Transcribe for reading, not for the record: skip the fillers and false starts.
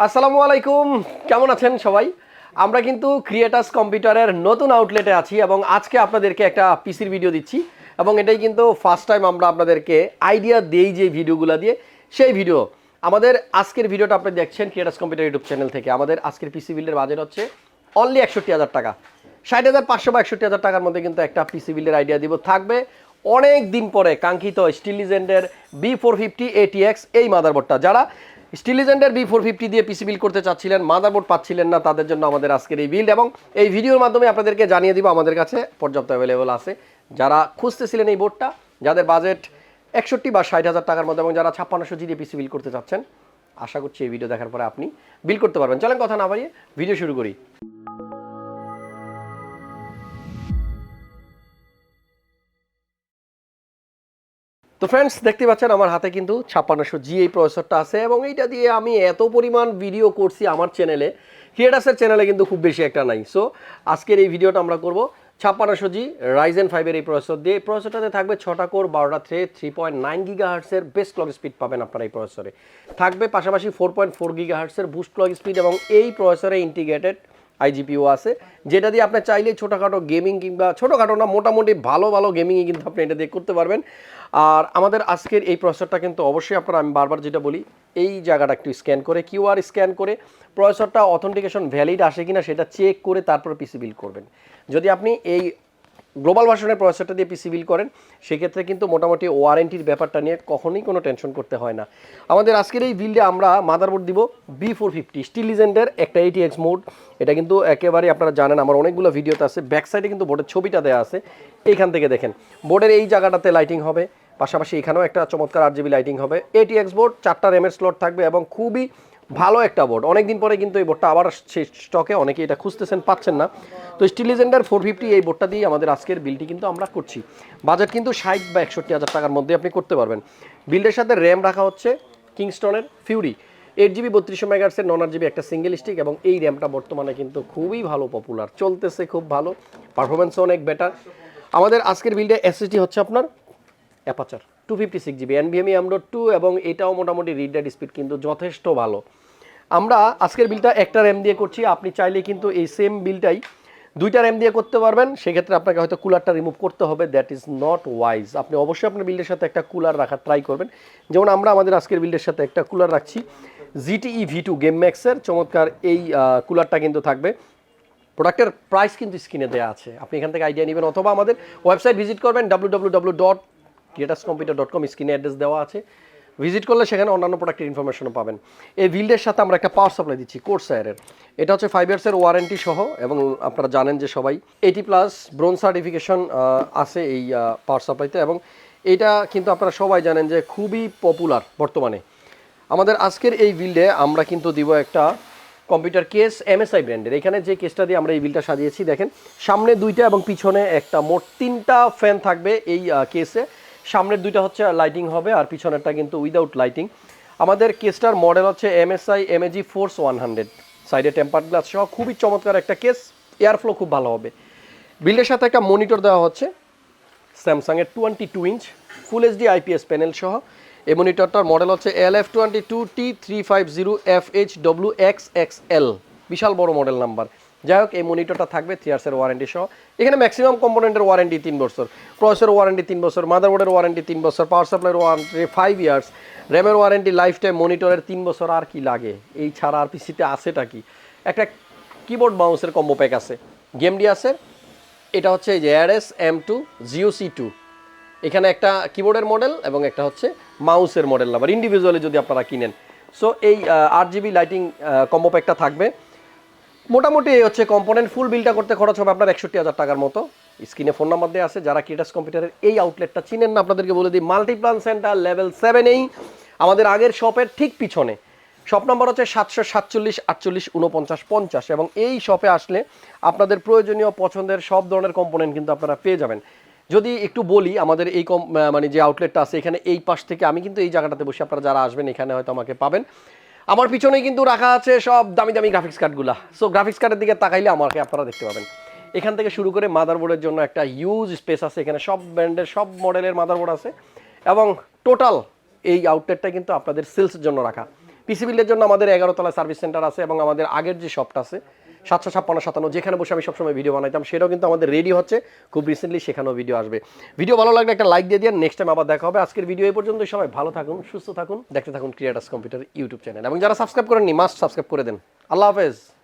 আসসালামু আলাইকুম, কেমন আছেন সবাই? আমরা কিন্তু ক্রিয়েটাস কম্পিউটারের নতুন আউটলেটে আছি এবং আজকে আপনাদেরকে একটা পিসির ভিডিও দিচ্ছি এবং এটাই কিন্তু ফার্স্ট টাইম আমরা আপনাদেরকে আইডিয়া দেই যে ভিডিওগুলো দিয়ে সেই ভিডিও। আমাদের আজকের ভিডিওটা আপনি দেখছেন ক্রিয়েটাস কম্পিউটার ইউটিউব চ্যানেল থেকে। আমাদের আজকের পিসি বিল্ডের বাজেট হচ্ছে অনলি ৬১,০০০ টাকা, ৬০,৫০০ বা ৬১,০০০ টাকার মধ্যে কিন্তু একটা পিসি বিল্ডের আইডিয়া দিব। থাকবে অনেক দিন পরে কাঙ্ক্ষিত স্টিল লিজেন্ডের B450 ATX এই মাদারবোর্ডটা। যারা স্টিল লিজেন্ডের B450 দিয়ে পিসি বিল্ড করতে চাচ্ছিলেন, মাদারবোর্ড পাচ্ছিলেন না, তাদের জন্য আমাদের আজকের এই বিল্ড এবং এই ভিডিওর মাধ্যমে আপনাদেরকে জানিয়ে দিব আমাদের কাছে পর্যাপ্ত অ্যাভেলেবল আছে। যারা খুঁজতেছিলেন এই বোর্ডটা, যাদের বাজেট ৬১ বা ৬০,০০০ টাকার মধ্যে এবং যারা ৫৬০০ দিয়ে পিসি বিল্ড করতে চাচ্ছেন, আশা করছি এই ভিডিও দেখার পরে আপনি বিল্ড করতে পারবেন। চলেন কথা না বাড়িয়ে ভিডিও শুরু করি। তো ফ্রেন্ডস, দেখতে পাচ্ছেন আমার হাতে কিন্তু ৫৬০০G এই প্রসেসরটা আছে এবং এইটা দিয়ে আমি এত পরিমাণ ভিডিও করছি আমার চ্যানেলে, ক্রিয়েটাসের চ্যানেলে কিন্তু খুব বেশি একটা নাই। সো আজকের এই ভিডিওটা আমরা করব ৫৬০০G Ryzen 5 এই প্রসেসর দিয়ে। এই প্রসেসরটাতে থাকবে ৬টা কোর, 12টা থ্রেড, 3.9 গিগাহার্টসের বেস্ট ক্লক স্পিড পাবেন আপনারা এই প্রসেসরে। থাকবে পাশাপাশি 4.4 গিগাহার্টসের বুস্ট ক্লক স্পিড এবং এই প্রসেসরে ইন্টিগ্রেটেড আইজিপিও আছে, যেটা দিয়ে আপনি চাইলে ছোটোখাটো গেমিং কিংবা ছোটোখাটো না মোটামুটি ভালো ভালো গেমিংই কিন্তু আপনি এটা দিয়ে করতে পারবেন। আর আমাদের আজকের এই প্রসেসরটা কিন্তু অবশ্যই আপনারা, আমি বারবার যেটা বলি, এই জায়গাটা একটু স্ক্যান করে কিউআর স্ক্যান করে প্রসেসরটা অথেন্টিকেশন ভ্যালিড আসে কিনা সেটা চেক করে তারপর পিসি বিল্ড করবেন। যদি আপনি এই গ্লোবাল ভার্সনের প্রসেসরটা দিয়ে পিসি বিল্ড করেন, সেক্ষেত্রে কিন্তু মোটামুটি ওয়ারেন্টির ব্যাপারটা নিয়ে কখনোই কোনো টেনশন করতে হয় না। আমাদের আজকের এই বিল্ডে আমরা মাদারবোর্ড দিব B450 স্টিল লিজেন্ডের একটা ATX মোড। এটা কিন্তু একেবারে আপনারা জানেন, আমার অনেকগুলো ভিডিওতে আছে। ব্যাক সাইডে কিন্তু বোর্ডের ছবিটা দেওয়া আছে, এইখান থেকে দেখেন। বোর্ডের এই জায়গাটাতে লাইটিং হবে, পাশাপাশি এখানেও একটা চমৎকার RGB লাইটিং হবে। ATX বোর্ড, 4টা র্যামের স্লট থাকবে এবং খুবই ভালো একটা বোর্ড। অনেকদিন পরে কিন্তু এই বোর্ডটা আবার স্টকে, অনেকে এটা খুঁজতেছেন পাচ্ছেন না। তো স্টিল লিজেন্ডার 450 এই বোর্ডটা দিয়ে আমাদের আজকের বিলটি কিন্তু আমরা করছি। বাজেট কিন্তু ৬০ বা ৬১,০০০ টাকার মধ্যে আপনি করতে পারবেন। বিল্ডের সাথে র্যাম রাখা হচ্ছে কিংস্টনের ফিউরি 8GB 3200 মেগাহার্টজের নন RGB একটা সিঙ্গেল স্টিক এবং এই র্যামটা বর্তমানে কিন্তু খুবই ভালো পপুলার চলতেছে, খুব ভালো, পারফরমেন্সও অনেক বেটার। আমাদের আজকের বিল্ডে SSD হচ্ছে আপনার অ্যাপাচার 256GB NVMe M.2 এবং এটাও মোটামুটি রিড রাইট স্পিড কিন্তু যথেষ্ট ভালো। আমরা আজকের বিলটা একটা র্যাম দিয়ে করছি, আপনি চাইলে কিন্তু এই সেম বিলটাই 2টা র্যাম দিয়ে করতে পারবেন। সেক্ষেত্রে আপনাকে হয়তো কুলারটা রিমুভ করতে হবে, দ্যাট ইজ নট ওয়াইজ। আপনি অবশ্যই আপনার বিল্ডের সাথে একটা কুলার রাখার ট্রাই করবেন। যেমন আমরা আমাদের আজকের বিল্ডের সাথে একটা কুলার রাখছি, GTE V2 গেম ম্যাক্সের চমৎকার এই কুলারটা কিন্তু থাকবে। প্রোডাক্টের প্রাইস কিন্তু স্ক্রিনে দেওয়া আছে, আপনি এখান থেকে আইডিয়া নেবেন অথবা আমাদের ওয়েবসাইট ভিজিট করবেন www.creatuscomputer.com, স্ক্রিনে অ্যাড্রেস দেওয়া আছে। ভিজিট করলে সেখানে অন্যান্য প্রোডাক্টের ইনফরমেশনও পাবেন। এই বিল্ডের সাথে আমরা একটা পাওয়ার সাপ্লাই দিচ্ছি কোর্সায়ারের। এটা হচ্ছে 5 ইয়ার্সের ওয়ারেন্টি সহ এবং আপনারা জানেন যে সবাই 80+ ব্রোঞ্জ সার্টিফিকেশন আছে এই পাওয়ার সাপ্লাইতে এবং এটা কিন্তু আপনারা সবাই জানেন যে খুবই পপুলার বর্তমানে। আমাদের আজকের এই বিল্ডে আমরা কিন্তু দিব একটা কম্পিউটার কেস MSI ব্র্যান্ডের। এখানে যে কেসটা দিয়ে আমরা এই বিলটা সাজিয়েছি দেখেন, সামনে 2টা এবং পিছনে একটা, মোট 3টা ফ্যান থাকবে এই কেসে। সামনের 2টা হচ্ছে লাইটিং হবে আর পিছনেরটা কিন্তু উইদাউট লাইটিং। আমাদের কেসটার মডেল হচ্ছে MSI MAG Force 100, সাইডে টেম্পার্ড গ্লাস সহ খুবই চমৎকার একটা কেস, এয়ারফ্লো খুব ভালো হবে। বিল্ডের সাথে একটা মনিটর দেওয়া হচ্ছে স্যামসাংয়ের 22 ইঞ্চ ফুল HD IPS প্যানেল সহ। এই মনিটরটার মডেল হচ্ছে LF22T350FHWXXL, বিশাল বড় মডেল নাম্বার। যাই হোক, এই মনিটরটা থাকবে 3 ইয়ার্সের ওয়ারেন্টি সহ। এখানে ম্যাক্সিমাম কম্পোনেন্টের ওয়ারেন্টি 3 বছর, প্রসেসরের ওয়ারেন্টি 3 বছর, মাদারবোর্ডের ওয়ারেন্টি 3 বছর, পাওয়ার সাপ্লাইয়ের ওয়ারেন্টি 5 ইয়ার্স, র্যামের ওয়ারেন্টি লাইফ টাইম, মনিটরের 3 বছর। আর কি লাগে? এই ছাড়া আর পিসিতে আছেটা কি? একটা কিবোর্ড মাউসের কম্বো প্যাক আছে গেমডিয়াসের। এটা হচ্ছে এই যে ARS M2 GOC2, এখানে একটা কিবোর্ডের মডেল এবং একটা হচ্ছে মাউসের মডেল নাম্বার ইন্ডিভিজুয়ালি যদি আপনারা কিনেন। সো এই 8GB লাইটিং কম্বো প্যাকটা থাকবে। মোটামুটি এই হচ্ছে কম্পোনেন্ট। ফুল বিলটা করতে খরচ হবে আপনার ৬১,০০০ টাকার মতো। স্ক্রিনে ফোন নাম্বার দেওয়া আছে। যারা ক্রিয়েটাস কম্পিউটারের এই আউটলেটটা চিনেন না, আপনাদেরকে বলে দিই, মাল্টিপ্লান সেন্টার লেভেল 7 এই আমাদের আগের শপের ঠিক পিছনে। শপ নাম্বার হচ্ছে 747 48 49 50 এবং এই শপে আসলে আপনাদের প্রয়োজনীয় পছন্দের সব ধরনের কম্পোনেন্ট কিন্তু আপনারা পেয়ে যাবেন। যদি একটু বলি, আমাদের এই মানে যে আউটলেটটা আছে এখানে এই পাশ থেকে আমি কিন্তু এই জায়গাটাতে বসে, আপনারা যারা আসবেন এখানে হয়তো আমাকে পাবেন। আমার পিছনেই কিন্তু রাখা আছে সব দামি দামি গ্রাফিক্স কার্ডগুলো। সো গ্রাফিক্স কার্ডের দিকে তাকাইলে আমাকে আপনারা দেখতে পাবেন। এখান থেকে শুরু করে মাদারবোর্ডের জন্য একটা হিউজ স্পেস আছে, এখানে সব ব্র্যান্ডের সব মডেলের মাদারবোর্ড আছে এবং টোটাল এই আউটলেটটা কিন্তু আপনাদের সেলসের জন্য রাখা। পিসি বিল্ডের জন্য আমাদের 11 তলায় সার্ভিস সেন্টার আছে এবং আমাদের আগের যে শপটা আছে 756 যেখানে বসে আমি সবসময় ভিডিও বানাইতাম সেটাও কিন্তু আমাদের রেডি হচ্ছে, খুব রিসেন্টলি সেখানেও ভিডিও আসবে। ভিডিও ভালো লাগলে একটা লাইক দিয়ে দিন, নেক্সট টাইম আবার দেখা হবে। আজকের ভিডিও এই পর্যন্ত, সবাই ভালো থাকুন, সুস্থ থাকুন, দেখতে থাকুন ক্রিয়েটাস কম্পিউটার ইউটিউব চ্যানেল, এবং যারা সাবস্ক্রাইব করেননি মাস্ট সাবস্ক্রাইব করে দেন। আল্লাহ হাফেজ।